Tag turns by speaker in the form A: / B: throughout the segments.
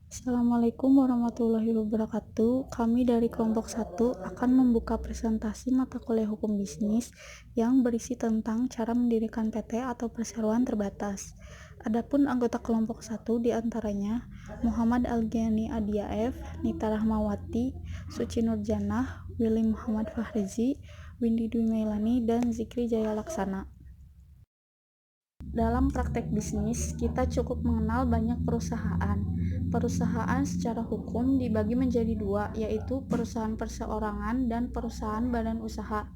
A: Assalamualaikum warahmatullahi wabarakatuh. Kami dari kelompok 1 akan membuka presentasi mata kuliah hukum bisnis yang berisi tentang cara mendirikan PT atau perseroan terbatas. Adapun anggota kelompok 1 diantaranya Muhammad Algiani Adiaef, Nita Rahmawati, Suci Nurjanah, Willy Muhammad Fahrizi, Windy Dwi Meilani, dan Zikri Jaya Laksana. Dalam praktek bisnis, kita cukup mengenal banyak perusahaan. Perusahaan secara hukum dibagi menjadi dua, yaitu perusahaan perseorangan dan perusahaan badan usaha.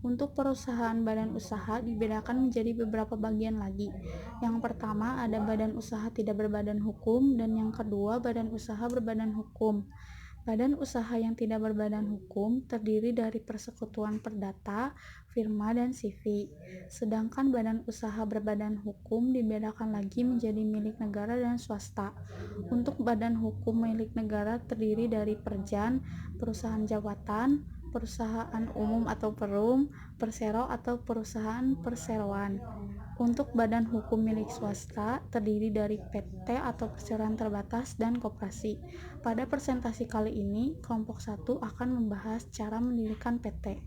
A: Untuk perusahaan badan usaha dibedakan menjadi beberapa bagian lagi. Yang pertama ada badan usaha tidak berbadan hukum dan yang kedua badan usaha berbadan hukum. Badan usaha yang tidak berbadan hukum terdiri dari persekutuan perdata, firma, dan CV. Sedangkan badan usaha berbadan hukum dibedakan lagi menjadi milik negara dan swasta. Untuk badan hukum milik negara terdiri dari Perjan, perusahaan jabatan, perusahaan umum atau perum, persero atau perusahaan perseroan. Untuk badan hukum milik swasta terdiri dari PT atau perseroan terbatas dan koperasi. Pada presentasi kali ini, kelompok 1 akan membahas cara mendirikan PT.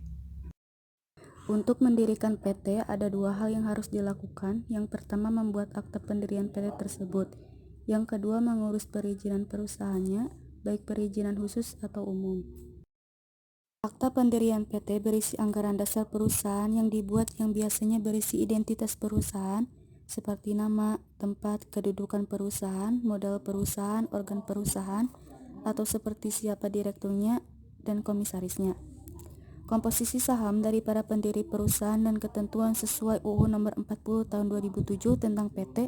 B: Untuk mendirikan PT, ada dua hal yang harus dilakukan. Yang pertama, membuat akta pendirian PT tersebut. Yang kedua, mengurus perizinan perusahaannya, baik perizinan khusus atau umum. Akta pendirian PT berisi anggaran dasar perusahaan yang dibuat yang biasanya berisi identitas perusahaan, seperti nama, tempat, kedudukan perusahaan, modal perusahaan, organ perusahaan, atau seperti siapa direkturnya dan komisarisnya. Komposisi saham dari para pendiri perusahaan dan ketentuan sesuai UU Nomor 40 Tahun 2007 tentang PT,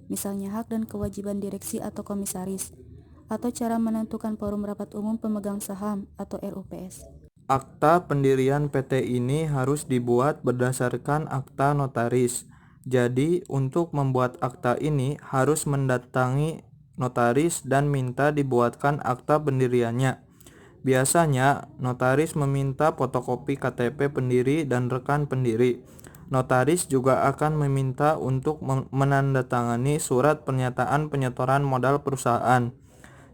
B: misalnya hak dan kewajiban direksi atau komisaris, atau cara menentukan forum rapat umum pemegang saham atau RUPS.
C: Akta pendirian PT ini harus dibuat berdasarkan akta notaris. Jadi, untuk membuat akta ini harus mendatangi notaris dan minta dibuatkan akta pendiriannya. Biasanya, notaris meminta fotokopi KTP pendiri dan rekan pendiri. Notaris juga akan meminta untuk menandatangani surat pernyataan penyetoran modal perusahaan.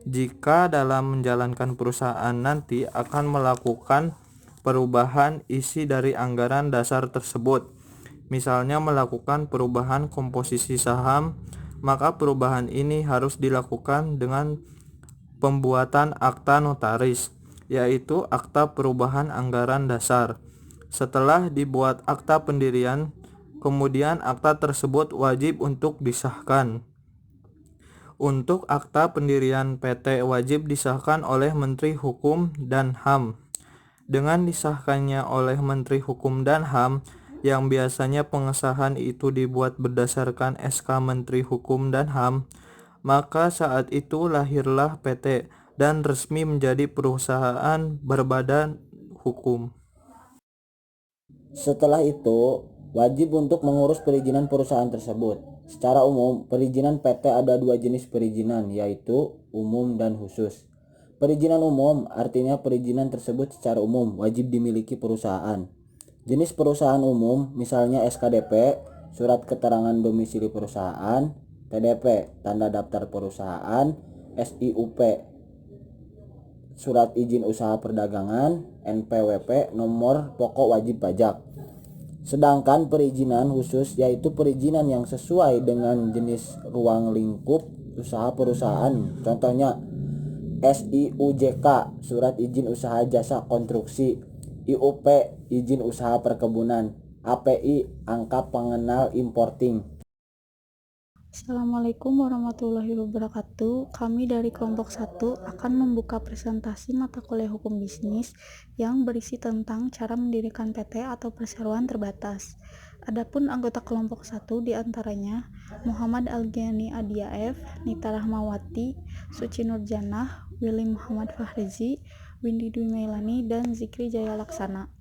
C: Jika dalam menjalankan perusahaan nanti akan melakukan perubahan isi dari anggaran dasar tersebut, misalnya melakukan perubahan komposisi saham, maka perubahan ini harus dilakukan dengan pembuatan akta notaris, yaitu akta perubahan anggaran dasar. Setelah dibuat akta pendirian, kemudian akta tersebut wajib untuk disahkan. Untuk akta pendirian PT wajib disahkan oleh Menteri Hukum dan HAM. Dengan disahkannya oleh Menteri Hukum dan HAM, yang biasanya pengesahan itu dibuat berdasarkan SK Menteri Hukum dan HAM, maka saat itu lahirlah PT dan resmi menjadi perusahaan berbadan hukum.
D: Setelah itu, wajib untuk mengurus perizinan perusahaan tersebut. Secara umum, perizinan PT ada dua jenis perizinan, yaitu umum dan khusus. Perizinan umum artinya perizinan tersebut secara umum wajib dimiliki perusahaan. Jenis perusahaan umum misalnya SKDP, surat keterangan domisili perusahaan, TDP, tanda daftar perusahaan, SIUP, surat izin usaha perdagangan, NPWP, nomor pokok wajib pajak. Sedangkan perizinan khusus yaitu perizinan yang sesuai dengan jenis ruang lingkup usaha perusahaan. Contohnya SIUJK, surat izin usaha jasa konstruksi, IUP, izin usaha perkebunan, API, angka pengenal importing.
A: Assalamualaikum warahmatullahi wabarakatuh. Kami dari kelompok 1 akan membuka presentasi mata kuliah hukum bisnis yang berisi tentang cara mendirikan PT atau perseroan terbatas. Adapun anggota kelompok 1 diantaranya Muhammad Algiani Adiaef, Nita Rahmawati, Suci Nurjanah, Willy Muhammad Fahrizi, Windy Dwi Meilani, dan Zikri Jaya Laksana.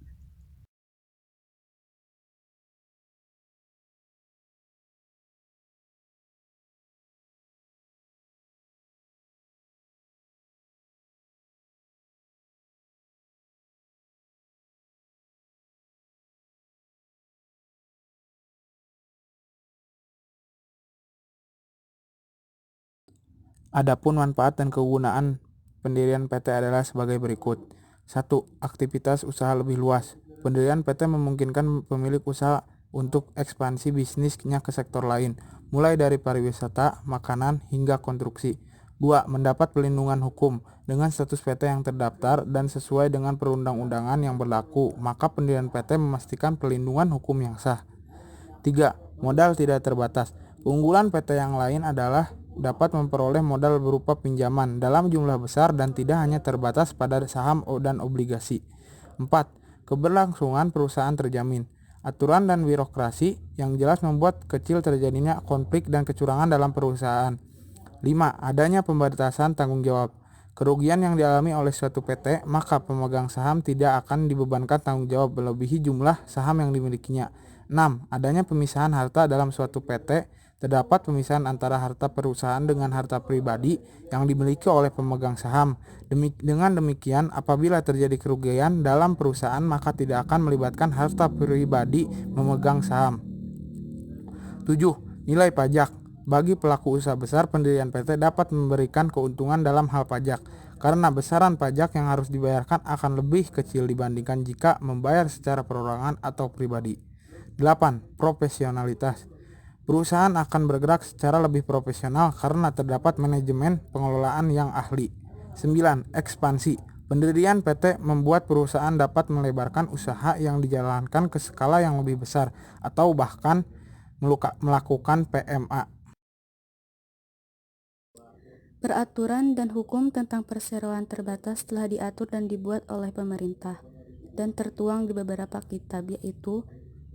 C: Adapun manfaat dan kegunaan pendirian PT adalah sebagai berikut. 1. Aktivitas usaha lebih luas. Pendirian PT memungkinkan pemilik usaha untuk ekspansi bisnisnya ke sektor lain, mulai dari pariwisata, makanan, hingga konstruksi. 2. Mendapat pelindungan hukum. Dengan status PT yang terdaftar dan sesuai dengan perundang-undangan yang berlaku, maka pendirian PT memastikan pelindungan hukum yang sah. 3. Modal tidak terbatas. Keunggulan PT yang lain adalah dapat memperoleh modal berupa pinjaman dalam jumlah besar dan tidak hanya terbatas pada saham dan obligasi. 4. Keberlangsungan perusahaan terjamin. Aturan dan birokrasi yang jelas membuat kecil terjadinya konflik dan kecurangan dalam perusahaan. 5. Adanya pembatasan tanggung jawab. Kerugian yang dialami oleh suatu PT, maka pemegang saham tidak akan dibebankan tanggung jawab melebihi jumlah saham yang dimilikinya. 6. Adanya pemisahan harta dalam suatu PT. Terdapat pemisahan antara harta perusahaan dengan harta pribadi yang dimiliki oleh pemegang saham. Dengan demikian, apabila terjadi kerugian dalam perusahaan, maka tidak akan melibatkan harta pribadi memegang saham. 7. Nilai pajak. Bagi pelaku usaha besar, pendirian PT dapat memberikan keuntungan dalam hal pajak, karena besaran pajak yang harus dibayarkan akan lebih kecil dibandingkan jika membayar secara perorangan atau pribadi. 8. Profesionalitas. Perusahaan akan bergerak secara lebih profesional karena terdapat manajemen pengelolaan yang ahli. 9. Ekspansi. Pendirian PT membuat perusahaan dapat melebarkan usaha yang dijalankan ke skala yang lebih besar atau bahkan melakukan PMA.
B: Peraturan dan hukum tentang perseroan terbatas telah diatur dan dibuat oleh pemerintah dan tertuang di beberapa kitab, yaitu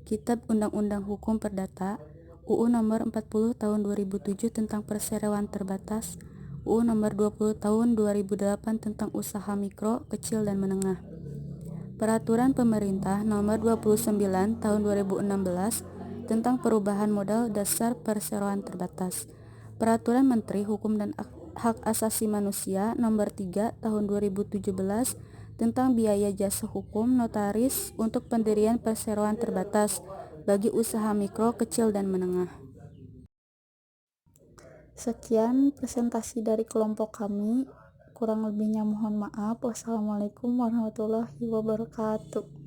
B: Kitab Undang-Undang Hukum Perdata, UU Nomor 40 Tahun 2007 tentang Perseroan Terbatas, UU Nomor 20 Tahun 2008 tentang Usaha Mikro, Kecil dan Menengah, Peraturan Pemerintah Nomor 29 Tahun 2016 tentang Perubahan Modal Dasar Perseroan Terbatas, Peraturan Menteri Hukum dan Hak Asasi Manusia Nomor 3 Tahun 2017 tentang biaya jasa hukum notaris untuk pendirian perseroan terbatas bagi usaha mikro, kecil, dan menengah.
A: Sekian presentasi dari kelompok kami. Kurang lebihnya mohon maaf. Wassalamualaikum warahmatullahi wabarakatuh.